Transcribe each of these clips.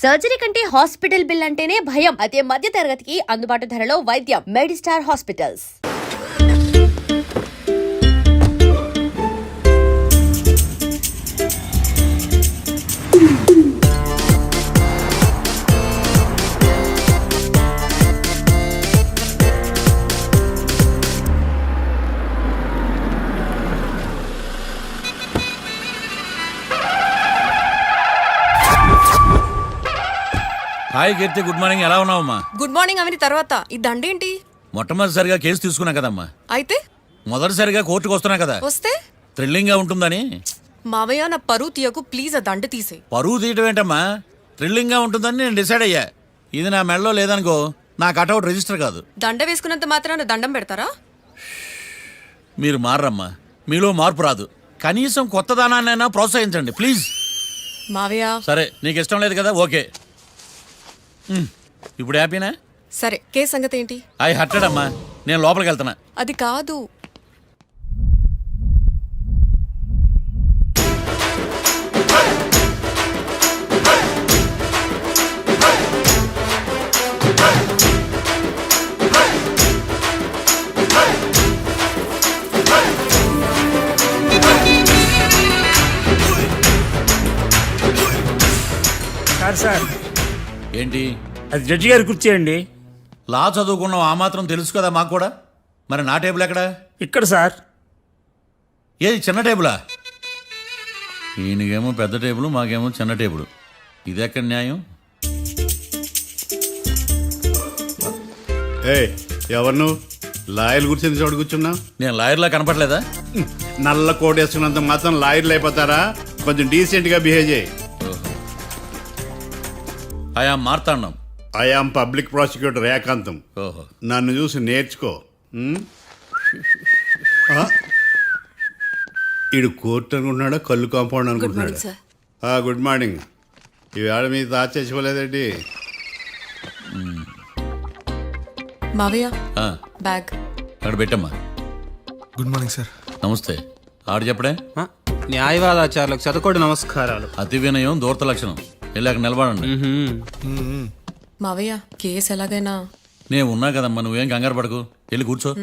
Surgery కంటే hospital bill అంటేనే భయం. అదే మధ్య తరగతికి అందుబాటు ధరలో వైద్యం. Medistar hospitals. హాయ్ కీర్తి, గుడ్ మార్నింగ్. ఎలా ఉన్నావమ్మా? గుడ్ మార్నింగ్ అవని తర్వాత ఈ దండేంటి? మొట్టమొదటిసారిగా కేసు తీసుకున్నా కదమ్మా. అయితే మొదటిసారిగా కోర్టుకు వస్తున్నా కదా, వస్తే థ్రిల్లింగ్ గా ఉంటుందని. మావయ్య నా పరువు తీయకు ప్లీజ్, ఆ దండ తీసే. పరువు తీయటం ఏంటమ్మా, థ్రిల్లింగ్ గా ఉంటుందని నేను డిసైడ్ అయ్యా. ఇది నా మెడలో లేదనుకో, నా కటౌట్ రిజిస్టర్ కాదు. దండ వేసుకున్నంత మాత్రాన దండం పెడతారా? మీరు మారమ్మా, మీలో మార్పు రాదు. కనీసం కొత్త దానాన్నైనా ప్రోత్సహించండి ప్లీజ్. మావయ్య సరే, నీకు ఇష్టం లేదు కదా, ఓకే. ఇప్పుడు హ్యాపీనా? సరే, కేసు సంగతి ఏంటి? ఐ హర్టెడ్ అమ్మా, నేను లోపలికి వెళ్తున్నా. అది కాదు. సార్ ఏంటి? అది జడ్జి గారి కుర్చీ అండి. లా చదువుకున్నావు, ఆ మాత్రం తెలుసు కదా మాకు కూడా. మరి నా టేబుల్ ఎక్కడ? ఇక్కడ సార్. ఏది, చిన్న టేబులా? ఈయనకేమో పెద్ద టేబుల్, మాకేమో చిన్న టేబుల్. ఇది ఎక్కడ న్యాయం? ఎవరు నువ్వు? లాయర్లు కూర్చొని చోటు కూర్చున్నావు? నేను లాయర్లా కనపడలేదా? నల్ల కోట్ వేసుకున్నంత మాత్రం లాయర్లు అయిపోతారా? కొంచెం డీసెంట్ గా బిహేవ్ చేయి. ఆయా మార్తాండం. ఐఆమ్ పబ్లిక్ ప్రాసిక్యూటర్ ఏకాంతం. ఓహో, నన్ను చూసి నేర్చుకో. ఈడు కోర్టు అనుకుంటున్నాడా, కళ్ళు కాంపౌండ్ అనుకుంటున్నాడా? Good morning. ఈవేళ మీ తాత చచ్చిపోలేదండి. మావయ్య ఆ, బ్యాగ్ అక్కడ పెట్టమ్మా. Good morning sir. నమస్తే. ఆడు చెప్పడే. న్యాయవాదాచారులకు చదువుకోండి నమస్కారాలు. అతి వినయం దూరత లక్షణం. వెళ్ళి అక్కడ నిలబడండి. మావయ్య కేసు ఎలాగైనా. నేను ఉన్నా కదమ్మా, నువ్వేం కంగారు పడకు. వెళ్ళి కూర్చో.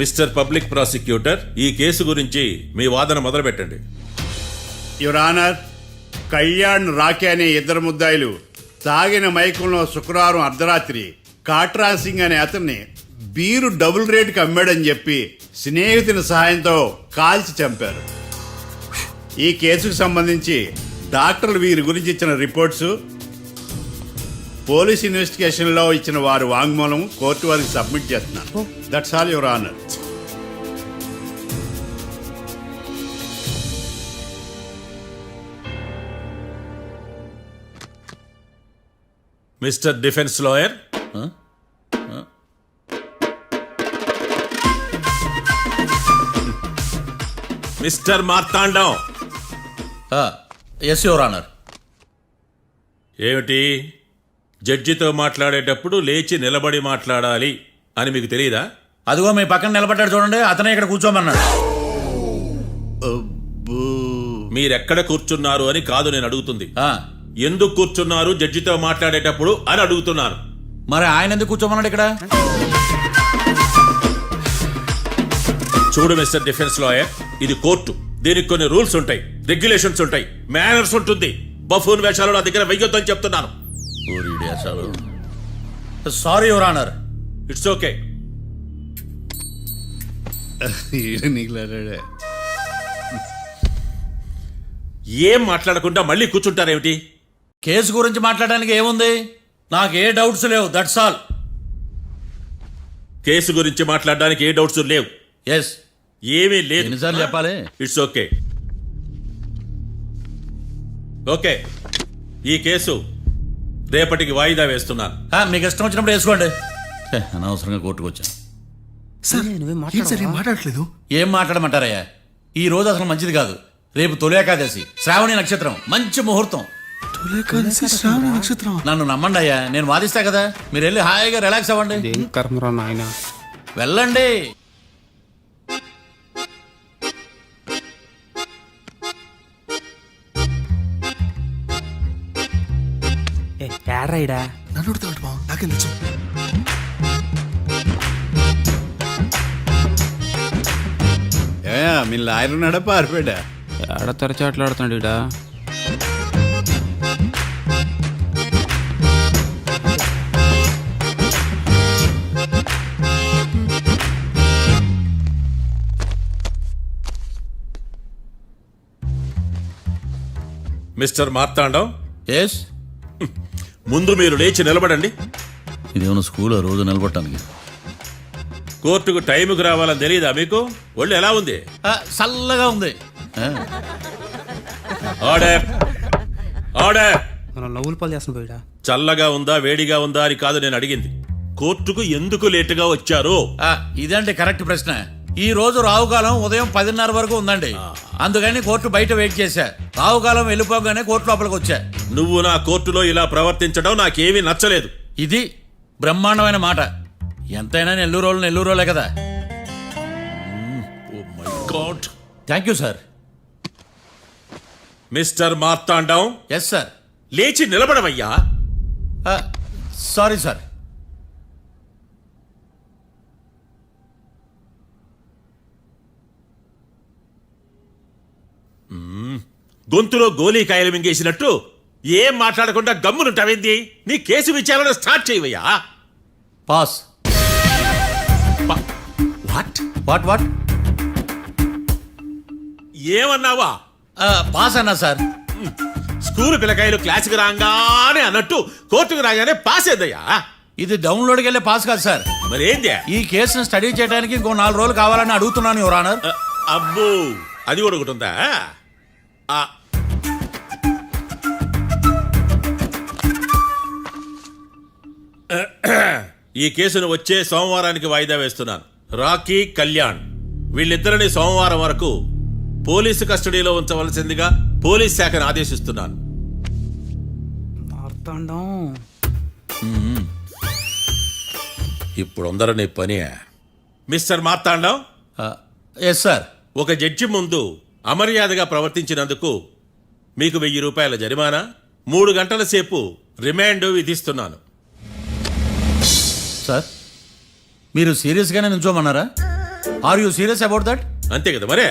మిస్టర్ పబ్లిక్ ప్రాసిక్యూటర్, ఈ కేసు గురించి మీ వాదన మొదలు పెట్టండి. యువర్ ఆనర్, కళ్యాణ్ రాకే అనే ఇద్దరు ముద్దాయిలు తాగిన మైకంలో శుక్రవారం అర్ధరాత్రి కాట్రా సింగ్ అనే అతన్ని బీరు డబుల్ రేటుకి అమ్మాడని చెప్పి స్నేహితుని సహాయంతో కాల్చి చంపారు. ఈ కేసుకు సంబంధించి డాక్టర్లు వీరి గురించి ఇచ్చిన రిపోర్ట్స్, పోలీస్ ఇన్వెస్టిగేషన్ లో ఇచ్చిన వారి వాంగ్మూలం కోర్టు వారికి సబ్మిట్ చేస్తున్నాను. That's all your honour. Mister defence lawyer, mister Marthandam. Yes your honour. ఏమిటి, జడ్జితో మాట్లాడేటప్పుడు లేచి నిలబడి మాట్లాడాలి అని మీకు తెలియదా? అదిగో మీ పక్కన నిలబడ్డాడు చూడండి, అతనే ఇక్కడ కూర్చోమన్నాడు. అబ్బో. మీరెక్కడ కూర్చున్నారు అని కాదు నేను అడుగుతుంది, ఆ, ఎందుకు కూర్చున్నారు జడ్జితో మాట్లాడేటప్పుడు అని అడుగుతున్నాను. మరి ఆయన ఎందుకు కూర్చోమన్నాడు ఇక్కడ? చూడు మిస్టర్ డిఫెన్స్ లాయర్, ఇది కోర్టు. దీనికి కొన్ని రూల్స్ ఉంటాయి, రెగ్యులేషన్స్ ఉంటాయి, మేనర్స్ ఉంటుంది. బఫూన్ వేషాలు నా దగ్గర వెయ్యొద్దని చెప్తున్నాను. Sorry your honour. It's okay. ఈడ నీకులాడాడే. ఏం మాట్లాడకుండా మళ్ళీ కూర్చుంటారేమిటి? కేసు గురించి మాట్లాడడానికి ఏముంది? నాకు ఏ డౌట్స్ లేవు, దట్స్ ఆల్. కేసు గురించి మాట్లాడడానికి ఏ డౌట్స్ లేవు? ఎస్. ఏమీ లేదు. ఎన్నిసార్లు చెప్పాలి? It's okay. ఓకే, ఈ కేసు రేపటికి వాయిదా వేస్తున్నాను. మీకు ఇష్టం వచ్చినప్పుడు వేసుకోండి. అనవసరంగా కోర్టుకు వచ్చాను. సార్ ఏం సార్ ఏం మాట్లాడట్లేదు? ఏం మాట్లాడమంటారయ్యా? ఈ రోజు అసలు మంచిది కాదు. రేపు తొలి ఏకాదశి, శ్రావణి నక్షత్రం, మంచి ముహూర్తం. తొలేకాదశి శ్రావణ నక్షత్రం. నన్ను నమ్మండి అయ్యా, నేను వాదిస్తా కదా. మీరు వెళ్ళి హాయిగా రిలాక్స్ అవ్వండి. వెళ్ళండి. నన్ను అడుగుతాడు బావ, నాకేం తెలుసు? మీ లాయర్ ఉన్నాడా పారిపోయాడా? ఆడ తెరచాట్లాడుతున్నాడు ఇడా. Mister Marthandam, yes. ముందు మీరు లేచి నిలబడండి. ఇదేమన్నా స్కూల్ రోజు నిలబడటానికి? కోర్టుకు టైంకి రావాలని తెలియదా మీకు? ఒళ్ళు ఎలా ఉంది? చల్లగా ఉంది. Order, order. మనం నవ్వులు పాలు చేస్తాం పోయిడా. చల్లగా ఉందా వేడిగా ఉందా అని కాదు నేను అడిగింది. కోర్టుకు ఎందుకు లేటుగా వచ్చారు? ఇదంటే కరెక్ట్ ప్రశ్న. ఈ రోజు రావుకాలం ఉదయం 10:30 వరకు ఉందండి. అందుకని కోర్టు బయట వెయిట్ చేశా. రావుకాలం వెళ్ళిపోగానే కోర్టు లోపలికి వచ్చా. నువ్వు నా కోర్టులో ఇలా ప్రవర్తించడం నాకేమీ నచ్చలేదు. ఇది బ్రహ్మాండమైన మాట. ఎంతైనా నెల్లూరోలే కదా. Oh my god. Thank you sir. Mister Marthandam, yes sir. లేచి నిలబడవయ్యా. Sorry sir. గొంతులో గోలీకాయలు మింగేసినట్టు ఏం మాట్లాడకుండా గమ్మునుంటావేంది? నీ కేసు విచారణ స్టార్ట్ చేయవయ్యా. పాస్. What what what? ఏమన్నావా? పాస్ అన్నా సార్. స్కూల్ పిల్లకాయలు క్లాసుకు రాగానే అన్నట్టు కోర్టుకు రాగానే పాస్ ఏదయ్యా? ఇది డౌన్లోడ్కి వెళ్ళే పాస్ కాదు సార్. మరేంది? ఈ కేసును స్టడీ చేయడానికి ఇంకో 4 రోజులు కావాలని అడుగుతున్నాను యువర్ ఆనర్. అబ్బో, అది కూడా ఒకటి ఉందా? ఈ కేసును వచ్చే సోమవారానికి వాయిదా వేస్తున్నాను. రాకీ, కళ్యాణ్ వీళ్ళిద్దరిని సోమవారం వరకు పోలీసు కస్టడీలో ఉంచవలసిందిగా పోలీస్ శాఖను ఆదేశిస్తున్నాను. ఇప్పుడు అందరూ పని. Mister Marthandam, yes sir. ఒక జడ్జి ముందు అమర్యాదగా ప్రవర్తించినందుకు మీకు 1000 రూపాయల జరిమానా, 3 గంటల సేపు రిమాండ్ విధిస్తున్నాను. సార్, మీరు సీరియస్గానే నిల్చోమన్నారా? Are you serious about that? అంతే కదా మరే.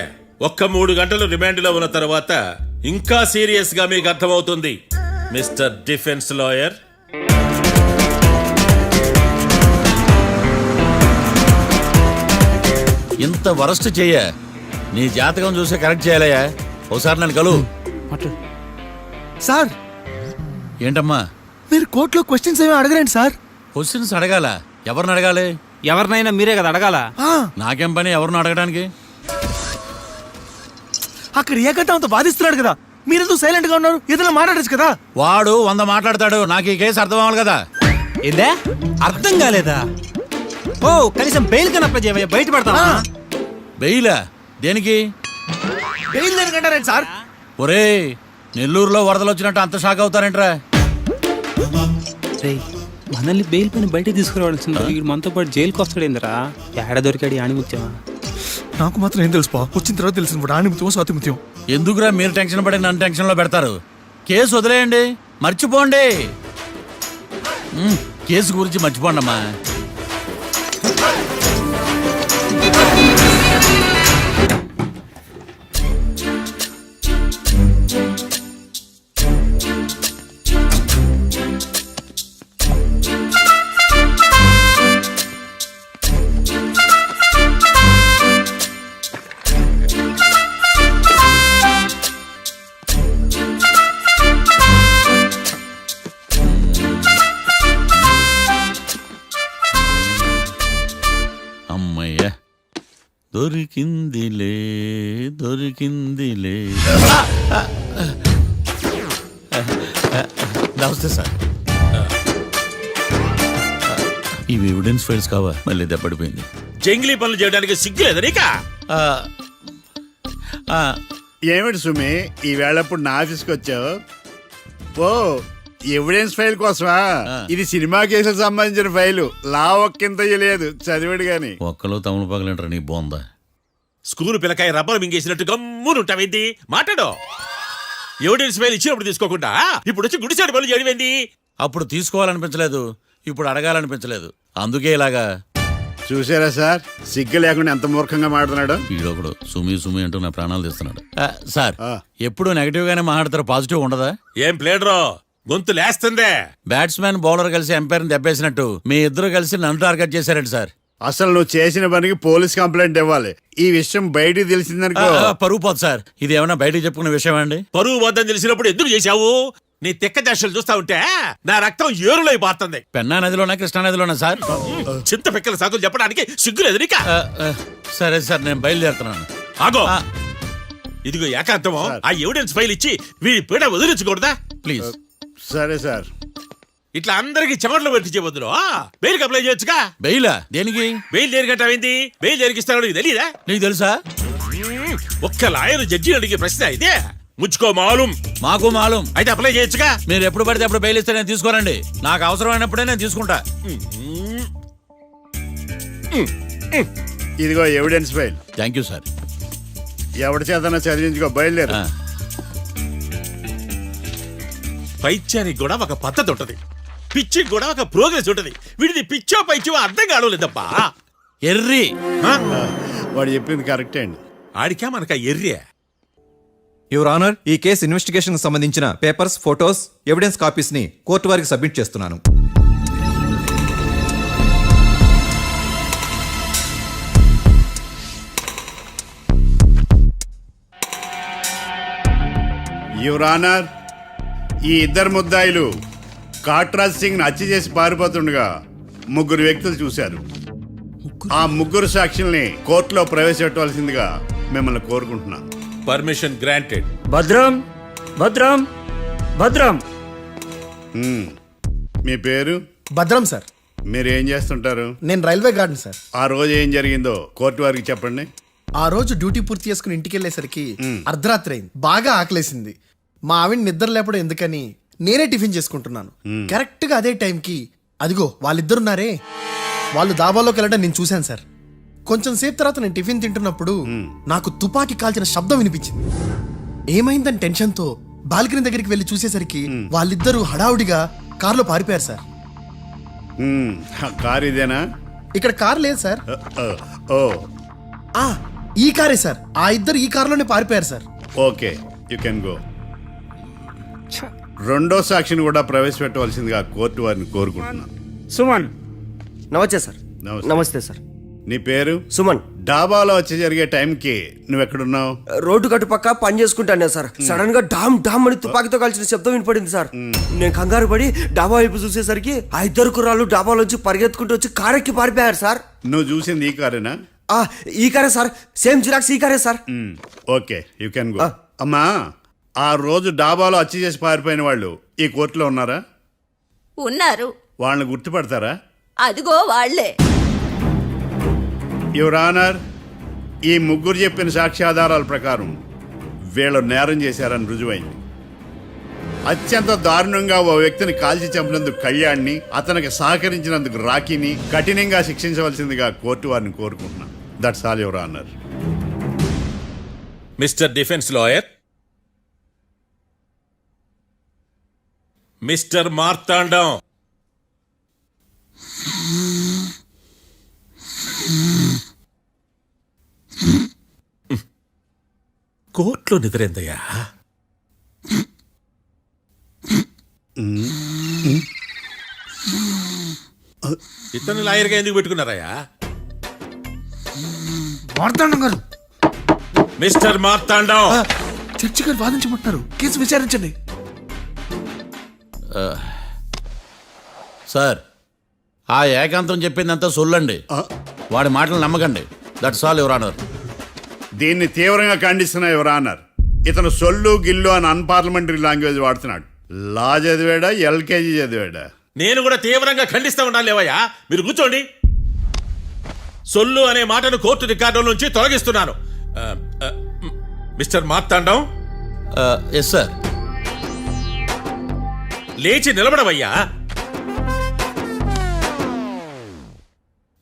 ఒక్క 3 గంటలు రిమాండ్లో ఉన్న తర్వాత ఇంకా సీరియస్ గా మీకు అర్థమవుతుంది. మిస్టర్ డిఫెన్స్ లాయర్, ఇంత వరస్ట్ చెయ్య నీ జాతకం చూసి కరెక్ట్ చేయాలయ్యా. ఒకసారి నన్ను కలువు. సార్, ఏంటమ్మా? మీరు కోర్టులో క్వశ్చన్స్ ఏమీ అడగరండి సార్. క్వశ్చన్స్ అడగాల? ఎవరిని అడగాలి? ఎవరినైనా మీరే కదా అడగాల. నాకేం పని ఎవరిని అడగడానికి? అక్కడ ఏకతాంతో బాధిస్తున్నాడు కదా, మీరెందుకు సైలెంట్ గా ఉన్నారు? ఏదైనా మాట్లాడచ్చు కదా. వాడు 100 మాట్లాడతాడు. నాకు ఈ కేసు అర్థం అవ్వాలి కదా. ఏందే అర్థం కాలేదా? ఓ, కనీసం బెయిల్ కన్నా అప్లై చేయవయ్యా, బయట పడతావా? బెయిలా? దేనికి? బెయిల్ దేనికంటారండి సార్? ఒరేయ్, నెల్లూరులో వరదలు వచ్చినట్టు అంత షాక్ అవుతారేంట్రా? మనల్ని బెయిల్ పైన బయటకు తీసుకురావాల్సింది వీడు మనతో పాటు జైలుకి వస్తాడేందిరా? ఏడ దొరికాడు ఆణిముత్యమా? నాకు మాత్రం ఏం తెలుసు బా, వచ్చిన తర్వాత తెలిసింది వాడు ఆణిముత్యం స్వాతిముత్యం. ఎందుకురా మీరు టెన్షన్ పడి నన్ను టెన్షన్లో పెడతారు? కేసు వదిలేయండి, మర్చిపోండి. కేసు గురించి మర్చిపోండి అమ్మా. అమ్మయ్య, దొరికిందిలే దొరికిందిలే. నమస్తే సార్. ఇవి ఎవిడెన్స్ ఫైల్స్ కావా? మళ్ళీ దెబ్బడిపోయింది. జంగిలీ పనులు చేయడానికి సిగ్గులేదు నీకా? ఏమిటి సుమి ఈ వేళప్పుడు నా ఆఫీస్కి వచ్చావు? ఓ ఎవిడెన్స్ ఫైల్ కోసమా? ఇది సినిమా కేసులకు సంబంధించిన ఫైలు. లా ఒక్కింత లేదు, చదివాడు గాని. ఒక్కలో తమను పగలంటారా నీ బోందా? School పిల్లకాయ rubber మింగేసినట్టు గమ్మునుంటావేంది? మాట్లాడు. ఎవిడెన్స్ ఫైల్ ఇచ్చినప్పుడు తీసుకోకుండా ఇప్పుడు వచ్చి గుడిసాడు పనులు చేయడమేంది? అప్పుడు తీసుకోవాలనిపించలేదు, ఇప్పుడు అడగాలనిపించలేదు, అందుకే ఇలాగా. చూసారా సార్, సిగ్గు లేకుండా ఎంత మూర్ఖంగా మాట్లాడుతున్నాడు. ఈడొకడు సుమి సుమి అంటూ నా ప్రాణాలు తీస్తున్నాడు. సార్, ఆ. ఎప్పుడు నెగటివ్ గానే మాట్లాడతారు, పాజిటివ్ ఉండదా? ఏం ప్లేడరో గొంతు లేస్తుందే? బ్యాట్స్మెన్ బౌలర్ కలిసి ఎంపైర్ దెబ్బేసినట్టు మీ ఇద్దరు కలిసి నన్ను టార్గెట్ చేశారండి సార్. అసలు నువ్వు చేసిన పనికి పోలీస్ కంప్లైంట్ ఇవ్వాలి. ఈ విషయం బయటికి తెలిసిందనుకో పరువు పోదు సార్. ఇది ఏమన్నా బయటికి చెప్పుకునే విషయం అండి? పరువు వద్దని తెలిసినప్పుడు ఎందుకు చేశావు? నీ తెక్క దశలు చూస్తా ఉంటే నా రక్తం ఏరులై పారుతుంది. పెన్నా నదిలోనా కృష్ణా నదిలోనా సార్? చింత పిక్కల సాకులు చెప్పడానికి సిగ్గులేదు నీకా? సరే సార్, నేను బయలుదేరుతున్నాను. ఆగో, ఇదిగో ఏకాంతమో ఆ ఎవిడెన్స్ ఫైల్ ఇచ్చి వీడి పీడ వదిలించకూడదా? ప్లీజ్. సరే సార్. ఇట్లా అందరికి చెమటలు పెట్టించే బదులు బెయిల్కి అప్లై చేయొచ్చుగా. బెయిలా? దేనికి? బెయిల్ దేనికంటావేంది? బెయిల్ దేనికిస్తారో నీకు తెలియదా? నీకు తెలుసా? ఒక్క లాయర్ జడ్జి అడిగే ప్రశ్న అయితే ముచ్చుకో మాలూం. మాకు మాలూం. అయితే అప్లై చేయొచ్చుగా. మీరు ఎప్పుడు పడితే అప్పుడు బెయిల్ ఇస్తే నేను తీసుకోరండి. నాకు అవసరమైనప్పుడే నేను తీసుకుంటా. ఇదిగో evidence file. Thank you sir. ఎవరి చేతనా చదివించుకో, బయలుదేరు. పైత్యానికి కూడా ఒక పద్ధతి ఉంటది, పిచ్చికి కూడా ఒక ప్రోగ్రెస్ ఉంటది. వీడిది పిచ్చో పైచో అర్థం కావలేదప్పా. ఎర్రి. వాడు చెప్పింది కరెక్టే అండి. ఆడికా మనక ఎర్రే. యువర్ ఆనర్, ఈ కేసు ఇన్వెస్టిగేషన్ కు సంబంధించిన పేపర్స్, ఫోటోస్, ఎవిడెన్స్ కాపీస్ ని కోర్టు వారికి సబ్మిట్ చేస్తున్నాను. యువర్ ఆనర్, ఈ ఇద్దరు ముద్దాయిలు కాట్రాజ్ సింగ్ హత్య చేసి పారిపోతుండగా ముగ్గురు వ్యక్తులు చూశారు. ఆ ముగ్గురు సాక్షుల్ని కోర్టులో ప్రవేశపెట్టవలసిందిగా మిమ్మల్ని కోరుకుంటున్నాను. Permission granted. భద్రం భద్రం భద్రం. మీ పేరు? భద్రం సార్. మీరు ఏం చేస్తుంటారు? నేను రైల్వే గార్డెన్ సార్. ఆ రోజు ఏం జరిగిందో కోర్టు వారికి చెప్పండి. ఆ రోజు డ్యూటీ పూర్తి చేసుకుని ఇంటికి వెళ్ళేసరికి అర్ధరాత్రి అయింది. బాగా ఆకలేసింది. మా ఆవిడ నిద్ర లేపడం ఎందుకని నేనే టిఫిన్ చేసుకుంటున్నాను. కరెక్ట్ గా అదే టైంకి అదిగో వాళ్ళిద్దరున్నారే, వాళ్ళు దాబాలోకి వెళ్ళడం నేను చూశాను సార్. కొంచెం సేపు తర్వాత నేను టిఫిన్ తింటున్నప్పుడు నాకు తుపాకీ కాల్చిన శబ్దం వినిపించింది. ఏమైందని టెన్షన్తో బాల్కనీ దగ్గరికి వెళ్ళి చూసేసరికి వాళ్ళిద్దరూ హడావుడిగా కారులో పారిపోయారు సార్. కారు ఇదేనా? ఇక్కడ కార్ లేదు సార్. ఓ, ఈ కారే సార్. ఆ ఇద్దరు ఈ కారులోనే పారిపోయారు sir. Okay, you can go. రెండో సాక్షిని కూడా ప్రవేశపెట్టవలసిందిగా కోర్టు వారిని కోరుకుంటున్నాను. సుమన్. నమస్తే సార్. నమస్తే. నమస్తే సార్. నీ పేరు? సుమన్. డాబాలో వచ్చి జరిగే టైంకి నువ్వెక్కడున్నావు? రోడ్డు కట్టు పక్క పని చేసుకుంటానే సార్. సడన్ గా డామ్ డామ్ అని తుపాకీతో కాల్చిన శబ్దం వినపడింది సార్. నేను కంగారు పడి డాబా వైపు చూసేసరికి ఆ ఇద్దరు కుర్రాళ్ళు డాబాలోంచి పరిగెత్తుకుంటూ వచ్చి కారెక్కి పారిపోయారు సార్. నువ్వు చూసింది ఈ కారేనా? ఈ కారే సార్. సేమ్ జిరాక్స్ ఈ కారే sir. Okay, you can go. అమ్మా, ఆ రోజు డాబాలో హత్య చేసి పారిపోయిన వాళ్ళు ఈ కోర్టులో ఉన్నారా? ఉన్నారు. వాళ్ళని గుర్తుపడతారా? అదిగో వాళ్లే. యువర్ ఆనర్, ఈ ముగ్గురు చెప్పిన సాక్ష్యాధారాల ప్రకారం వీళ్ళు నేరం చేశారని రుజువైంది. అత్యంత దారుణంగా ఓ వ్యక్తిని కాల్చి చంపినందుకు కళ్యాణ్ని, అతనికి సహకరించినందుకు రాకీని కఠినంగా శిక్షించవలసిందిగా కోర్టు వారిని కోరుకుంటున్నాను. That's all your honour. Mister defence lawyer, mister Marthandam, కోర్టులో నిద్రేందయ్యా? ఇతను లాయర్గా ఎందుకు పెట్టుకున్నారయ్యా? మార్తాండం గారు, మిస్టర్ మార్తాండం, చర్చి గారు వాదించమంటున్నారు. కేసు విచారించండి. సార్, ఆ ఏకాంతం చెప్పిందంతా సొల్లండి. వాడి మాటలు నమ్మకండి. That's all your honour. దీన్ని తీవ్రంగా ఖండిస్తున్నా యువర్ ఆనర్. ఇతను సొల్లు గిల్లు అని అన్పార్లమెంటరీ లాంగ్వేజ్ వాడుతున్నాడు. లా చదివాడా, ఎల్కేజీ చదివాడా? నేను కూడా తీవ్రంగా ఖండిస్తా ఉండాలి లేవయ్యా. మీరు కూర్చోండి. సొల్లు అనే మాటను కోర్టు రికార్డుల నుంచి తొలగిస్తున్నాను. Mister Marthandam, yes sir. లేచి నిలబడవయ్యా.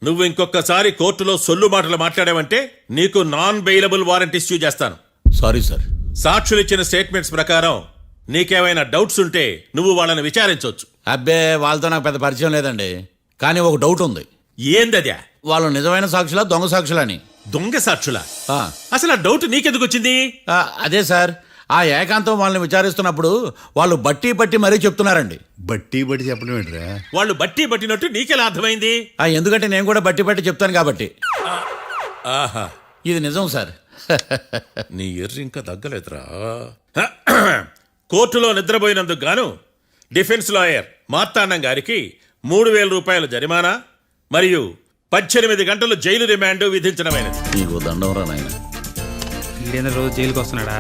నువ్వు ఇంకొకసారి కోర్టులో సొల్లు మాటలు మాట్లాడావంటే నీకు నాన్ బెయిలబుల్ వారెంట్ ఇష్యూ చేస్తాను. Sorry sir. సాక్షులు ఇచ్చిన స్టేట్మెంట్స్ ప్రకారం నీకేమైనా డౌట్స్ ఉంటే నువ్వు వాళ్ళని విచారించవచ్చు. అబ్బే, వాళ్ళతో నాకు పెద్ద పరిచయం లేదండి. కానీ ఒక డౌట్ ఉంది. ఏందద్యా? వాళ్ళు నిజమైన సాక్షులా, దొంగ సాక్షులని? దొంగ సాక్షులా? ఆ, అసలు ఆ డౌట్ నీకెందుకు వచ్చింది? అదే సార్, ఆ ఏకాంతం వాళ్ళని విచారిస్తున్నప్పుడు వాళ్ళు బట్టి పట్టి మరీ చెప్తున్నారండి. బట్టి బట్టి చెప్పడం ఏంట్రా? వాళ్ళు బట్టి పట్టినట్టు నీకెలా అర్థమైంది? ఎందుకంటే నేను కూడా బట్టి పట్టి చెప్తాను కాబట్టి. ఆహా, ఇది నిజం సార్. నీ ఎర్రి ఇంకా తగ్గలేదురా. కోర్టులో నిద్రపోయినందుకు గాను డిఫెన్స్ లాయర్ మార్తాండం గారికి 3,000 రూపాయల జరిమానా మరియు 18 గంటలు జైలు రిమాండ్ విధించడమైనది. నీకు దండం రా నాయన. వీడేంద్ర రోజు జైలుకి వస్తున్నాడా?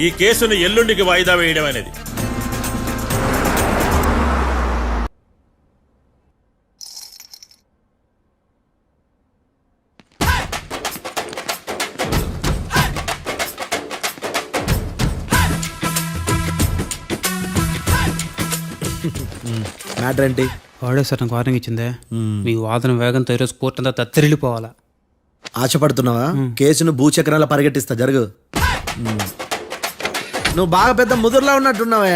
ఈ కేసును ఎల్లుండికి వాయిదా వేయడం అనేది. మ్యాటర్ ఏంటి? వాడే సార్ నాకు వార్నింగ్ ఇచ్చిందే. మీ వాదన వేగంతో ఈరోజు కోర్టు అంతా తత్తరిల్లిపోవాలా. ఆశపడుతున్నావా? కేసును భూచక్రాల పరిగెట్టిస్తా, జరుగు. నువ్వు బాగా పెద్ద ముదురులా ఉన్నట్టున్నావే.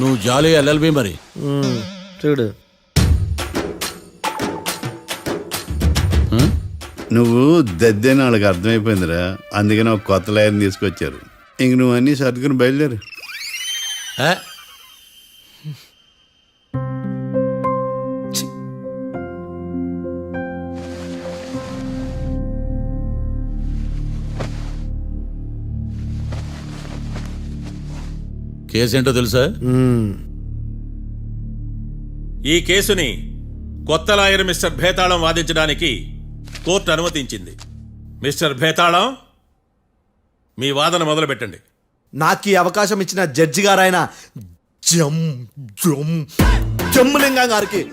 నువ్వు జాలి ఎల్ఎల్బి మరి. చూడు, నువ్వు దద్దేని వాళ్ళకి అర్థమైపోయిందిరా. అందుకని ఒక కొత్త లాయర్ని తీసుకొచ్చారు. ఇంక నువ్వు అన్నీ సర్దుకుని బయలుదేరు. కేసు ఏంటో తెలుసా? ఈ కేసుని కొత్త లాయర్ మిస్టర్ భేతాళం వాదించడానికి కోర్టు అనుమతించింది. మిస్టర్ భేతాళం, మీ వాదన మొదలు పెట్టండి. నాకు ఈ అవకాశం ఇచ్చిన జడ్జి గారైన జమ్ములింగం గారికి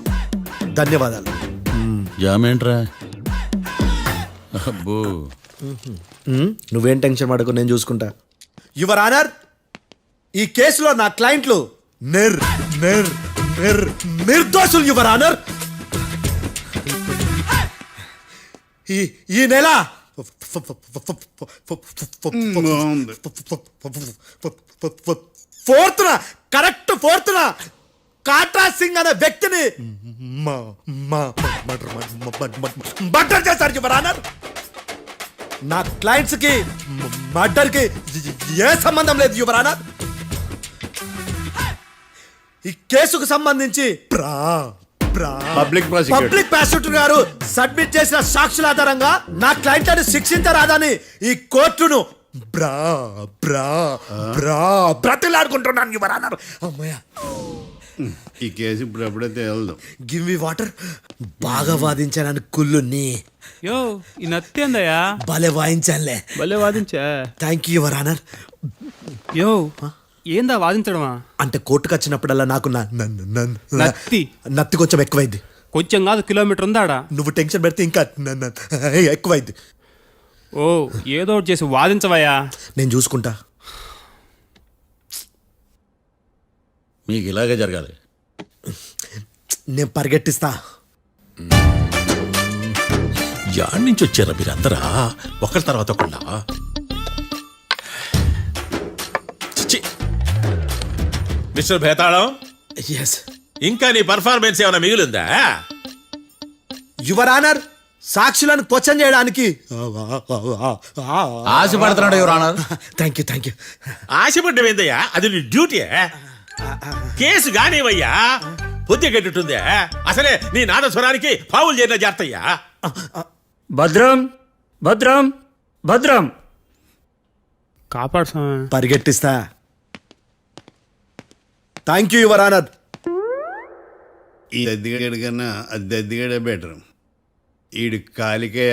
ధన్యవాదాలు. జామేంట్రా? అబ్బో, నువ్వేం టెన్షన్ పడకు, నేను చూసుకుంటా. యువర్ ఆనర్, ఈ కేసులో నా క్లయింట్లు నిర్దోషులు యువర్ ఆనర్. ఈ నెల ఫోర్త్న కాట్రా సింగ్ అనే వ్యక్తిని మర్డర్ చేశారు యువర్ ఆనర్. నా క్లయింట్స్ కి మర్డర్ కి ఏ సంబంధం లేదు యువర్ ఆనర్. ఈ కేసుకు సంబంధించి పబ్లిక్ ప్రాసిక్యూటర్ గారు సబ్మిట్ చేసిన సాక్షుల ఆధారంగా నా క్లయింట్లను శిక్షించరాదని ఈ కోర్టును బ్రతిలాడుకుంటున్నాను యువర్ ఆనర్. అమ్మయ్య, ఈ కేసు ఇప్పుడు ఎప్పుడైతే వెళ్దాం. Give me water. బాగా వాదించానని కుళ్ళుని. యో, ఈ నత్తేందయ్యా? భలే వాయించానులే. భలే వాదించా. Thank you your honour. యో, ఏందా వాదించడమా? అంటే కోర్టుకు వచ్చినప్పుడల్లా నాకు నత్తి కొంచెం ఎక్కువైంది. కొంచెం కాదు, కిలోమీటర్ ఉందాడా. నువ్వు టెన్షన్ పెడితే ఇంకా ఎక్కువైంది. ఓ, ఏదో ఒకటి చేసి వాదించవయ్యా. నేను చూసుకుంటా. మీకు ఇలాగే జరగాలి. నేను పరిగెట్టిస్తా. యాడ్ నుంచి వచ్చారా మీరందరా ఒకరి తర్వాత ఒకళ్ళ? చిచ్చి. మిస్టర్ భేతాళం, ఎస్ ఇంకా నీ పర్ఫార్మెన్స్ ఏమైనా మిగిలిందా? యువర్ ఆనర్, సాక్షులను క్వశ్చన్ చేయడానికి. ఆశపడుతున్నాడు యువర్ ఆనర్. Thank you. ఆశపడ్డం ఏందయ్యా, అది నీ డ్యూటీ. కేసు గానివయ్యా, బుద్ధి గట్టుందే. అసలే నీ నాదస్వరానికి పావులు చేరిన జాతయ్యా. భద్రం భద్రం భద్రం కాపాడు స్వామి. పరిగెట్టిస్తా. Thank you your honour. ఈ దద్దిగడ కన్నా అది దద్దిగడే బెటర్. ఈడు కాలికే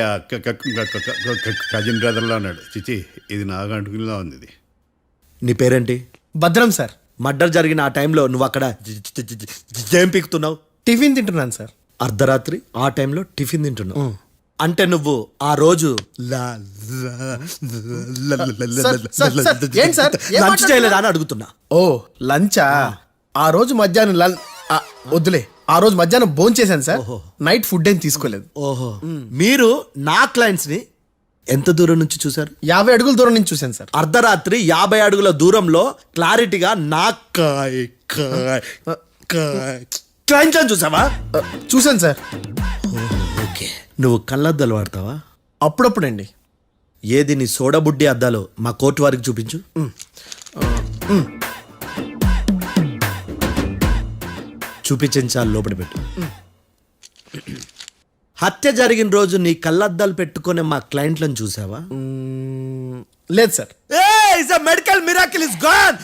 కజిన్ బ్రదర్లో ఉన్నాడు. చిచి, ఇది నాకు అంటుకునిలా ఉంది. ఇది నీ పేరేంటి? భద్రం సార్. మర్డర్ జరిగిన ఆ టైంలో నువ్వు అక్కడ ఏం పీకుతున్నావు? టిఫిన్ తింటున్నాను సార్. అర్ధరాత్రి ఆ టైంలో టిఫిన్ తింటున్నావు అంటే నువ్వు ఆ రోజు ఏం సార్? లంచ్ చేయలేదా అని అడుగుతున్నా. ఓ లంచా? ఆ రోజు మధ్యాహ్నం వద్దులే, ఆ రోజు మధ్యాహ్నం భోంచేశాను సార్. నైట్ ఫుడ్ ఏం తీసుకోలేదు. ఓహో, మీరు నా క్లయింట్స్ ని ఎంత దూరం నుంచి చూసారు? 50 అడుగుల దూరం నుంచి చూశాను సార్. అర్ధరాత్రి 50 అడుగుల దూరంలో క్లారిటీగా నా క్లయింట్స్ అని చూసావా? చూశాను సార్. ఓకే, నువ్వు కళ్ళద్దాలు వాడతావా? అప్పుడప్పుడండి. ఏది నీ సోడబుడ్డి అద్దాలు మా కోర్టు వారికి చూపించు. చూపించండి చాలు, లోపల పెట్టు. హత్య జరిగిన రోజు నీ కళ్ళద్దాలు పెట్టుకునే మా క్లయింట్లను చూసావా? లేదు sir. Medical miracle is gone.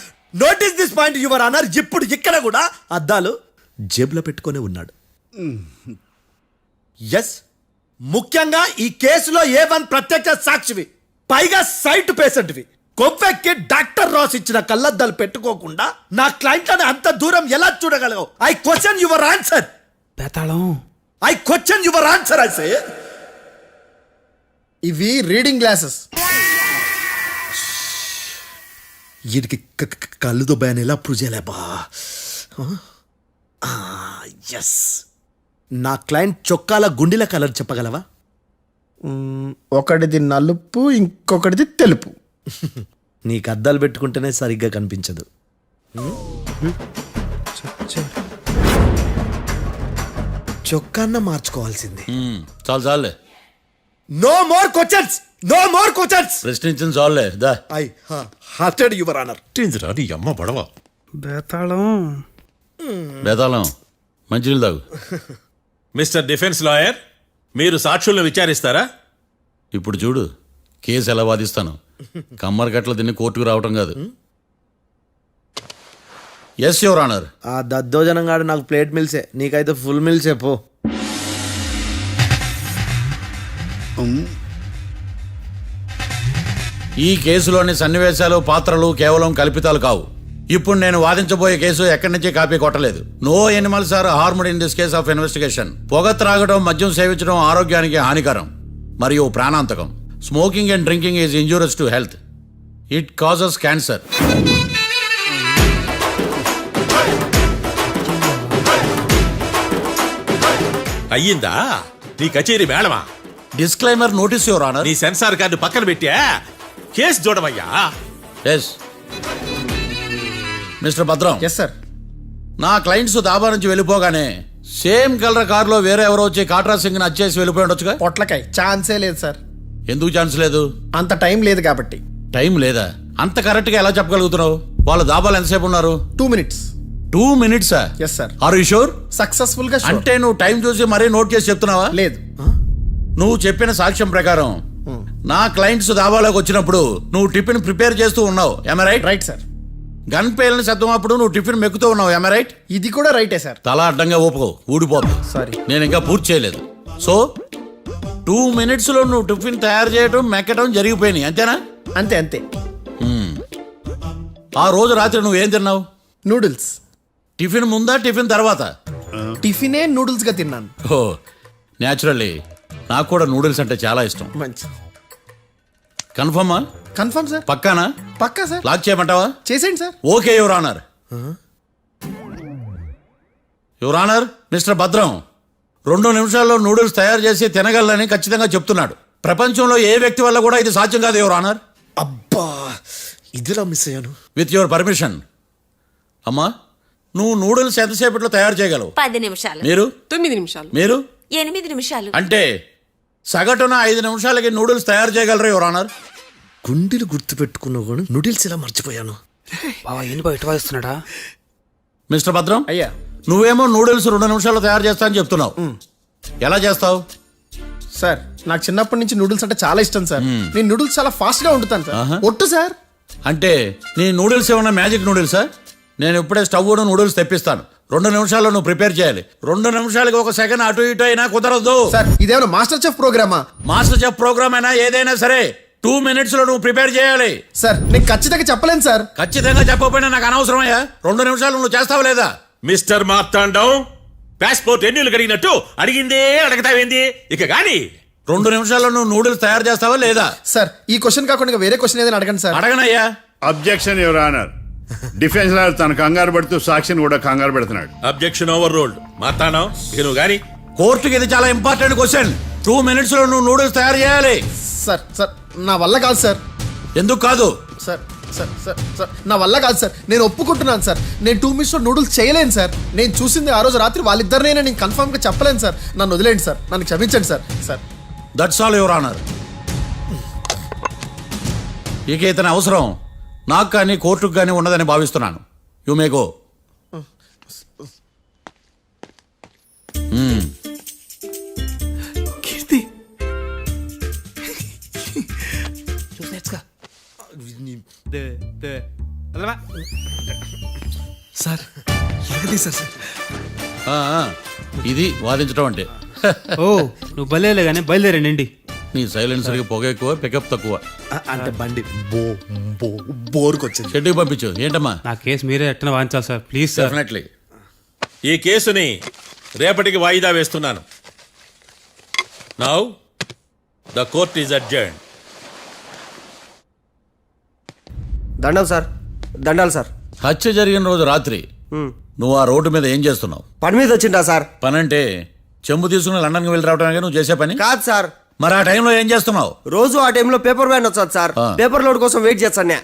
Notice this point your honour. ఇప్పుడు ఇక్కడ కూడా అద్దాలు జేబులో పెట్టుకొని ఉన్నాడు. ఎస్, ముఖ్యంగా ఈ కేసులో A1 ప్రత్యక్ష సాక్షివి, పైగా సైట్ పేషెంట్వి. కొవ్వెక్కి డాక్టర్ రాస్ ఇచ్చిన కళ్ళద్దాలు పెట్టుకోకుండా నా క్లయింట్లను అంత దూరం ఎలా చూడగలవు? I question your answer. Bhetalam, I question your answer. I say ఇవి రీడింగ్ గ్లాసెస్. వీడికి కళ్ళు దుబ్బాయని ఎలా ప్రూవ్ చేయలేబా? ఎస్, నా క్లయింట్ చొక్కాల గుండెల కలర్ చెప్పగలవా? ఒకటిది నలుపు, ఇంకొకటిది తెలుపు. నీకు అద్దాలు పెట్టుకుంటేనే సరిగ్గా కనిపించదు. చొక్కాన్న మార్చుకోవాల్సింది. చాలు చాలులే, no more questions, no more questions. ప్రశ్నించిన చాలులే. దా ఐ హార్టెడ్ యువర్ ఆనర్. నీ అమ్మ పడవ. భేతాళం. బేతాళం, మంచినీళ్ళు తాగు. మిస్టర్ డిఫెన్స్ లాయర్, మీరు సాక్షులను విచారిస్తారా? ఇప్పుడు చూడు కేసు ఎలా వాదిస్తాను. కమ్మరి గట్ల తిని కోర్టుకు రావటం కాదు. Yes your honour. ఆ దద్దోజనం గాడు నాకు ప్లేట్ మిల్సే, నీకైతే ఫుల్ మిల్సే పో. ఈ కేసులోని సన్నివేశాలు, పాత్రలు కేవలం కల్పితాలు కావు. ఇప్పుడు నేను వాదించబోయే కేసు ఎక్కడి నుంచి కాపీ కొట్టలేదు. No animals are harmed in this case of investigation. పొగ త్రాగడం, మద్యం సేవించడం ఆరోగ్యానికి హానికరం మరియు ప్రాణాంతకం. Smoking and drinking is injurious to health. It causes cancer. అయ్యిందా నీ కచేరీ మేడమా? Disclaimer notice your honour. నీ సెన్సార్ కార్డు పక్కన పెట్టా కేసు చూడమయ్యా. Yes mister Bhadram. Yes sir. నా క్లయింట్స్ దాబా నుంచి వెళ్ళిపోగానే సేమ్ కలర్ కారులో వేరే ఎవరో వచ్చి కాట్రా సింగ్ ని వచ్చేసి వెళ్ళిపోయి ఉండొచ్చుగా. పొట్లకాయ ఛాన్సే లేదు సార్. ఎందుకు ఛాన్స్ లేదు? అంత టైం లేదు కాబట్టి. టైం లేదా? అంత కరెక్ట్ గా ఎలా చెప్పగలుగుతున్నావు? వాళ్ళు దాబాలు ఎంతసేపు ఉన్నారు? 2 minutes. 2 minutes? Yes sir. Are you sure? Successful గా sure. అంటే నువ్వు టైం చూసి మరీ నోట్ చేసి చెప్తున్నావా? లేదు. నువ్వు చెప్పిన సాక్ష్యం ప్రకారం నా క్లయింట్స్ దాబాలోకి వచ్చినప్పుడు నువ్వు టిఫిన్ ప్రిపేర్ చేస్తూ ఉన్నావు. ఎమ రైట్? Right sir. గన్ పేలిన శబ్దం అప్పుడు నువ్వు టిఫిన్ మెక్కుతూ ఉన్నావు. ఎమ రైట్? ఇది కూడా రైటే సార్. తల అడ్డంగా ఊపుకో, ఊడిపోతుంది. సారీ, నేను ఇంకా పూర్తి చేయలేదు. సో 2 minutes లో నువ్వు టిఫిన్ తయారు చేయడం, మెక్కడం జరిగిపోయినాయి, అంతేనా? అంతే అంతే. ఆ రోజు రాత్రి నువ్వేం తిన్నావు? నూడిల్స్. టిఫిన్ ముందా, టిఫిన్ తర్వాత? టిఫినే నూడిల్స్ గా తిన్నాను. ఓ న్యాచురల్లీ నాకు కూడా నూడిల్స్ అంటే చాలా ఇష్టం. మంచి. కన్ఫర్మా? Confirm sir. పక్కానా? పక్కా సార్. లాక్ చేయమంటావా? చేసేయండి sir. Okay your honour. Your honour, mister Bhadram 2 నిమిషాల్లో నూడిల్స్ తయారు చేసి తినగలనని ఖచ్చితంగా చెప్తున్నాడు. ప్రపంచంలో ఏ వ్యక్తి వల్ల కూడా ఇది సాధ్యం కాదు యువర్ ఆనర్. అబ్బా ఇదిలా మిస్ అయ్యాను. With your permission. అమ్మా, నువ్వు నూడిల్స్ ఎంతసేపట్లో తయారు చేయగలవు? 10 నిమిషాలు. మీరు 9 నిమిషాలు. మీరు 8 నిమిషాలు. అంటే సగటున 5 నిమిషాలకి నూడిల్స్ తయారు చేయగలరు యువర్ ఆనర్. గుండెలు గుర్తు పెట్టుకున్నావు కానీ నూడిల్స్ ఇలా మర్చిపోయాను. బావా ఏంటి బయట వాయిస్తున్నాడా? మిస్టర్ భద్రం, అయ్యా నువ్వేమో నూడిల్స్ 2 నిమిషాల్లో తయారు చేస్తా అని చెప్తున్నావు. ఎలా చేస్తావు? సార్ నాకు చిన్నప్పటి నుంచి నూడిల్స్ అంటే చాలా ఇష్టం సార్. నేను నూడిల్స్ చాలా ఫాస్ట్ గా వండుతాను సార్. ఒట్టు సార్. అంటే నీ నూడిల్స్ ఏమన్నా మ్యాజిక్ నూడిల్సా? నేను ఇప్పుడే స్టవ్ నూడిల్స్ తెప్పిస్తాను. 2 నిమిషాల్లో నువ్వు ప్రిపేర్ చేయాలి. 2 నిమిషాలకి 1 సెకండ్ అటు ఇటు అయినా కుదరదు. సార్ ఇదేమైనా మాస్టర్ చెఫ్ ప్రోగ్రామా? మాస్టర్ చెఫ్ ప్రోగ్రామ్ అయినా ఏదైనా సరే 2 minutes లో నువ్వు ప్రిపేర్ చేయాలి. సార్ నేను ఖచ్చితంగా చెప్పలేను సార్. ఖచ్చితంగా చెప్పకపోయినా నాకు అనవసరమయ్యా. 2 నిమిషాలు నువ్వు చేస్తావు లేదా? మిస్టర్ మార్తాండం, పాస్పోర్ట్ ఎన్నిలు కడిగినట్టు అడిగిందే అడగతావేంది? ఇక గాని 2 నిమిషాల్లో నువ్వు నూడిల్స్ తయారు చేస్తావా లేదా? సార్ ఈ క్వశ్చన్ కాకుండా ఇంకా వేరే క్వశ్చన్ ఏదైనా అడగండి సార్. అడగనయ్యా. Objection your honour. Defence lawyer తన కంగారు పడుతూ సాక్షిని కూడా కంగారు పెడుతున్నాడు. Objection over ruled. మార్తాండం, ఇక నువ్వు గాని. కోర్టుకి ఇది చాలా ఇంపార్టెంట్ క్వశ్చన్. 2 minutes లో నువ్వు నూడిల్స్ తయారు చేయాలి. సార్ సార్ నా వల్ల కాదు సార్. ఎందుకు కాదు? సార్ సార్ సార్ సార్ నా వల్ల కాదు సార్. నేను ఒప్పుకుంటున్నాను సార్. నేను 2 minutes లో నూడిల్స్ చేయలేను సార్. నేను చూసింది ఆ రోజు రాత్రి వాళ్ళిద్దరినే నేను కన్ఫర్మ్ గా చెప్పలేను సార్. నన్ను వదిలేండి సార్. నన్ను క్షమించండి sir. Sir that's all your honour. ఇక ఇతని అవసరం నాకు కానీ కోర్టుకు కానీ ఉండదని భావిస్తున్నాను. You may go. Keerthi sir ఎలాగది సార్? ఇది వాదించడం అంటే. ఓ నువ్వు బయలుదేరలే కానీ బయలుదేరండి. నీ సైలెన్సర్కి పొగ ఎక్కువ, పికప్ తక్కువ. అంటే బండి బోర్కి వచ్చింది. షెడ్యూల్ పంపించు. ఏంటమ్మా? నా కేసు మీరే ఎట్టన వాయించాలి సార్, ప్లీజ్ సార్. డెఫినెట్లీ. ఈ కేసుని రేపటికి వాయిదా వేస్తున్నాను. Now the court is adjourned. దండం సార్, దండాలు సార్. హత్య జరిగిన రోజు రాత్రి నువ్వు ఆ రోడ్డు మీద ఏం చేస్తున్నావు? పని మీద వచ్చిందా సార్? పని అంటే చెంబు తీసుకుని లండన్కి వెళ్ళి రావడానికి నువ్వు చేసే పని కాదు సార్. మరి ఆ టైంలో ఏం చేస్తున్నావు? రోజు ఆ టైంలో పేపర్ వ్యాన్ వచ్చాది సార్. పేపర్ లోడ్ కోసం వెయిట్ చేస్తాను.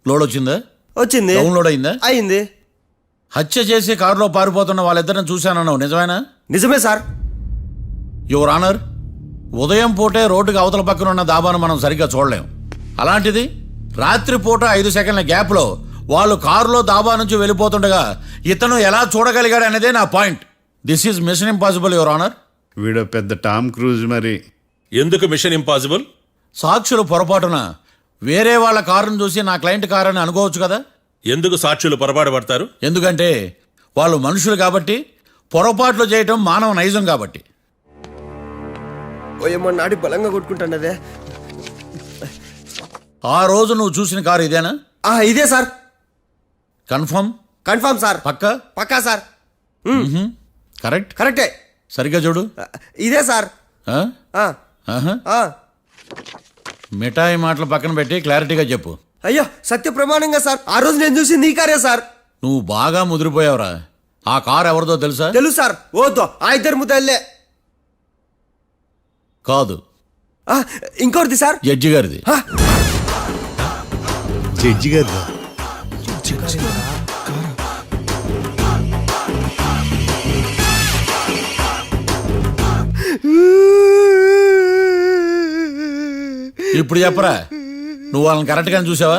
లోడ్ వచ్చిందా? వచ్చింది. డౌన్లోడ్ అయిందా? అయింది. హత్య చేసి కారులో పారిపోతున్న వాళ్ళిద్దరిని చూశానన్నావు, నిజమేనా? నిజమే సార్. యువర్ ఆనర్, ఉదయం పూటే రోడ్డుకి అవతల పక్కన ఉన్న దాబాను మనం సరిగ్గా చూడలేం. అలాంటిది రాత్రి పూట 5 సెకండ్ల గ్యాప్లో వాళ్ళు కారులో దాబా నుంచి వెళ్ళిపోతుండగా ఇతను ఎలా చూడగలిగాడు అనేదే నా point. This is mission impossible your honour. వీడు పెద్ద టామ్ క్రూజ్ మరి. ఎందుకు మిషన్ ఇంపాసిబుల్? సాక్షులు పొరపాటున వేరే వాళ్ళ కారును చూసి నా క్లయింట్ కారు అని అనుకోవచ్చు కదా. ఎందుకు సాక్షులు పొరపాటు పడతారు? ఎందుకంటే వాళ్ళు మనుషులు కాబట్టి, పొరపాట్లు చేయటం మానవ నైజం కాబట్టి. ఓయమ్మ నాడి బలంగా కొట్టుకుంటానదే. ఆ రోజు నువ్వు చూసిన కారు ఇదేనా? ఇదే సార్. కన్ఫర్మ్? Confirm sir. పక్కా? పక్కా సార్. కరెక్ట్? కరెక్టే. సరిగ్గా చూడు. ఇదే సార్. ఆ? ఆహా. మిఠాయి మాటలు పక్కన పెట్టి క్లారిటీగా చెప్పు. అయ్యో సత్య ప్రమాణంగా సార్, ఆ రోజు నేను చూసింది ఈ కారే సార్. నువ్వు బాగా ముదిరిపోయావురా. ఆ కారు ఎవరిదో తెలుసా? తెలుసు సార్. ఓతో ఆ ఇద్దరు ముద్దల్లే. కాదు, ఇంకోటిది సార్. జడ్జి గారిది. జడ్జి గారు ఇప్పుడు చెప్పరా, నువ్వు వాళ్ళని కరెక్ట్ గానే చూసావా?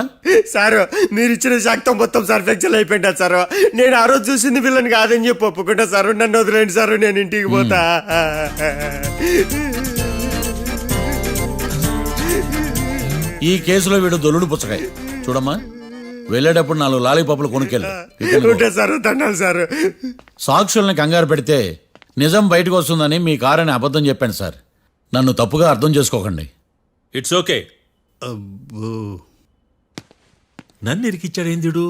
సార్ మీరు ఇచ్చిన శాక్తం మొత్తం సార్ ఫ్లెక్చర్ అయిపోయింటా సార్. నేను ఆ రోజు చూసింది వీళ్ళని కాదని చెప్పి ఒప్పుకుంటా సార్. నన్ను వదిలేండి సార్, నేను ఇంటికి పోతా. ఈ కేసులో వీడు దొల్లుడు పుచ్చకాయ. చూడమ్మా, వెళ్ళేటప్పుడు 4 లాలీపాపులు కొనుక్కెళ్ళు. Sir దండాలి sir. సాక్షుల్ని కంగారు పెడితే నిజం బయటకు వస్తుందని మీ కారని అబద్ధం చెప్పాను సార్. నన్ను తప్పుగా అర్థం చేసుకోకండి. It's okay. నన్ను ఇరికిచ్చాడేందుడు?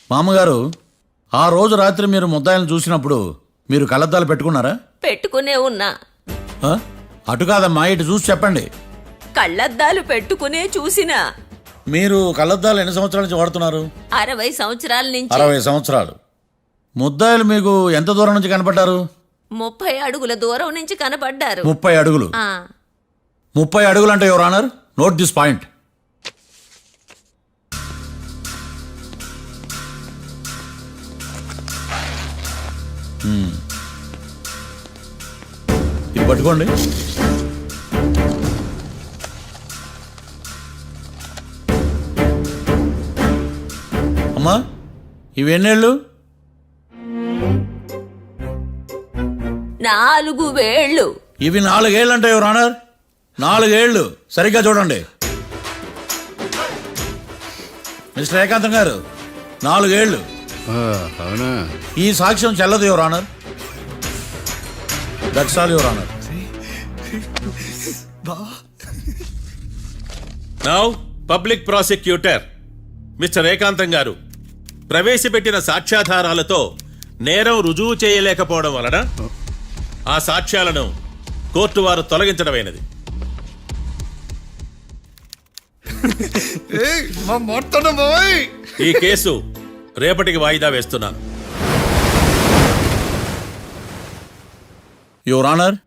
మామగారు, ఆ రోజు రాత్రి మీరు ముద్దాయిలను చూసినప్పుడు మీరు కళ్ళద్దాలు పెట్టుకున్నారా? పెట్టుకునే ఉన్నా. ఆ? అటు కాదమ్మా, ఇటు చూసి చెప్పండి. కళ్ళద్దాలు పెట్టుకునే చూసినా. మీరు కళ్ళద్దాలు ఎన్ని సంవత్సరాల నుంచి వాడుతున్నారు? 60 సంవత్సరాల నుంచి. 60 సంవత్సరాలు. ముద్దాయిలు మీకు ఎంత దూరం నుంచి కనపడ్డారు? 30 అడుగుల దూరం నుంచి కనపడ్డారు. 30 అడుగులు. 30 అడుగులు అంటే your honour, note this point. ఇది పట్టుకోండి. అమ్మా, ఇవి ఎన్నేళ్ళు? 4 వేళ్ళు. ఇవి 4 ఏళ్ళు అంటే యువర్ ఆనర్, 4 ఏళ్ళు. సరిగ్గా చూడండి మిస్టర్ ఏకాంతం గారు, 4 ఏళ్ళు. అవునా? ఈ సాక్ష్యం చెల్లదు your honour. That's all your honour. Now public prosecutor mister ఏకాంతం గారు ప్రవేశపెట్టిన సాక్ష్యాధారాలతో నేరం రుజువు చేయలేకపోవడం వలన ఆ సాక్ష్యాలను కోర్టు వారు తొలగించడమైనది. ఈ కేసు రేపటికి వాయిదా వేస్తున్నాను. యువర్ ఆనర్,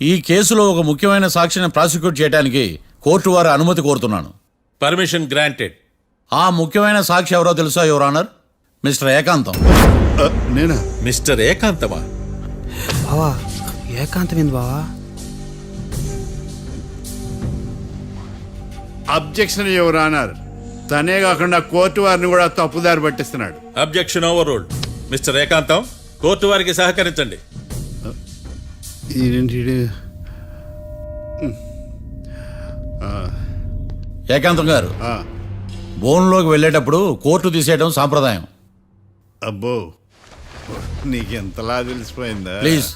ఈ కేసులో ఒక ముఖ్యమైన సాక్షిని ప్రాసిక్యూట్ చేయడానికి కోర్టు వారి అనుమతి కోరుతున్నాను. Permission granted. ఆ ముఖ్యమైన సాక్షి ఎవరో తెలుసా యువర్ ఆనర్? మిస్టర్ ఏకాంతం. నేనా? మిస్టర్ ఏకాంతమా? బావా ఏకాంతం ఏంది బావా? Objection your honour. తనే కాకుండా కోర్టు వారిని కూడా తప్పుదారి పట్టిస్తున్నాడు. Objection overruled. Mister Ekantham, court వారికి సహకరించండి. ఏకాంతం గారు, బోన్లోకి వెళ్ళేటప్పుడు కోర్టు తీసేయడం సాంప్రదాయం. అబ్బో, నీకెంతలా తెలిసిపోయిందా? ప్లీజ్.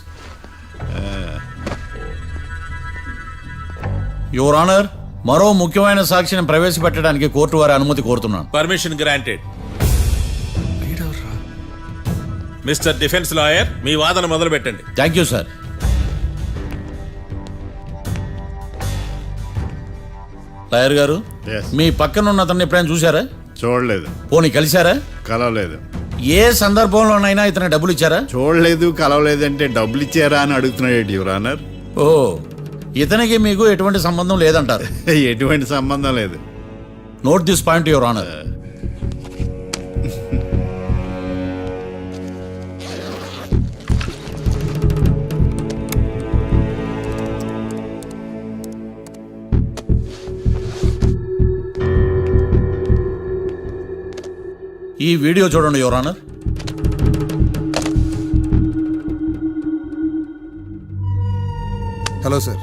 యువర్ ఆనర్, మరో ముఖ్యమైన సాక్షిని ప్రవేశపెట్టడానికి కోర్టు వారి అనుమతి కోరుతున్నాను. Permission granted. Mister defence lawyer, మీ వాదన మొదలు పెట్టండి. Thank you sir. లాయర్ గారు, Yes. మీ పక్కన ఉన్న అతన్ని ఎప్పుడైనా చూసారా? చూడలేదు. పోనీ కలిశారా? కలవలేదు. ఏ సందర్భంలోనైనా ఇతను డబ్బులు ఇచ్చారా? చూడలేదు, కలవలేదు అంటే డబ్బులు ఇచ్చారా అని అడుగుతున్నాడు యువర్ ఆనర్. ఓ, ఇతనికి మీకు ఎటువంటి సంబంధం లేదంటారు? ఎటువంటి సంబంధం లేదు. Note this point your honour. ఈ వీడియో చూడండి యువర్ ఆనర్. Hello sir.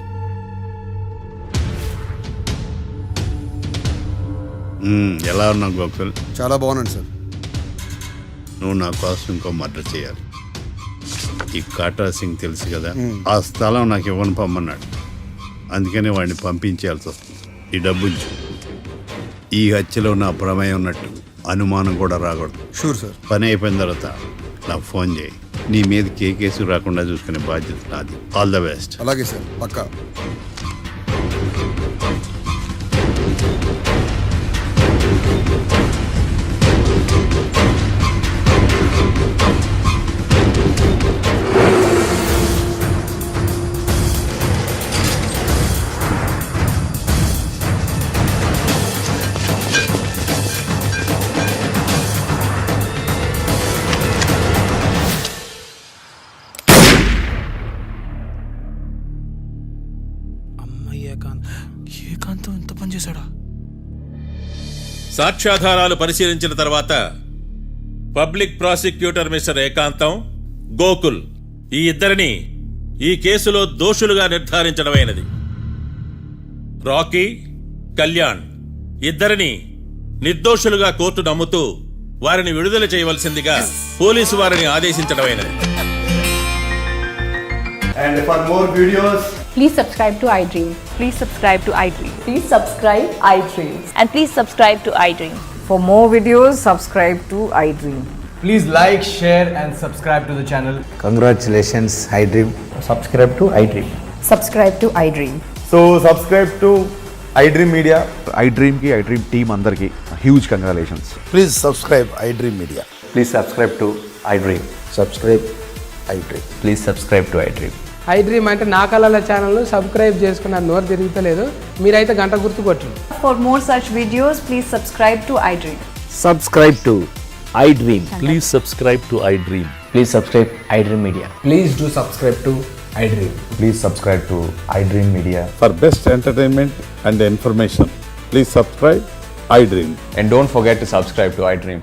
ఎలా ఉన్నావు గోకుల్? చాలా బాగున్నాను సార్. నువ్వు నా కోసం ఇంకో మర్డర్ చేయాలి. ఈ కాటా సింగ్ తెలుసు కదా, ఆ స్థలం నాకు ఇవ్వని పొమ్మన్నాడు. అందుకనే వాడిని పంపించాల్సి వస్తుంది. ఈ డబ్బు ఉంచు. ఈ హత్యలో నా ప్రమేయం ఉన్నట్టు అనుమానం కూడా రాకూడదు. Sure sir. పని అయిపోయిన తర్వాత నాకు ఫోన్ చేయి. నీ మీద ఏ కేసు రాకుండా చూసుకునే బాధ్యత నాది. All the best. అలాగే సార్, పక్కా. ఏకాంతం ఎంత పని చేశాడా? సాక్ష్యాధారాలు పరిశీలించిన తర్వాత పబ్లిక్ ప్రాసిక్యూటర్ మిస్టర్ ఏకాంతం, గోకుల్ ఈ ఇద్దరిని ఈ కేసులో దోషులుగా నిర్ధారించడమైనది. రాకీ, కళ్యాణ్ ఇద్దరిని నిర్దోషులుగా కోర్టు నమ్ముతూ వారిని విడుదల చేయవలసిందిగా పోలీసు వారిని ఆదేశించడమైనది. And for more videos, please subscribe to iDream. Please subscribe to iDream. Please subscribe iDream. And please subscribe to iDream. For more videos, subscribe to iDream. Please like, share and subscribe to the channel. Congratulations iDream. Subscribe to iDream. Subscribe to iDream. So subscribe to iDream Media. iDream కి iDream team అందరికి huge congratulations. please subscribe iDream Media. Please subscribe to iDream. Subscribe iDream. Please subscribe to iDream. I dream అంటే నా కళల channel subscribe చేసుకున్న నోరు తిరుగుతలేదు మీరైతే గంట గుర్తు కొట్టండి. For more such videos, please subscribe to iDream. Subscribe to iDream. Please subscribe to iDream. Please subscribe iDream Media. Please do subscribe to I dream. Please subscribe to iDream Media. For best entertainment and information, please subscribe iDream. And don't forget to subscribe to iDream.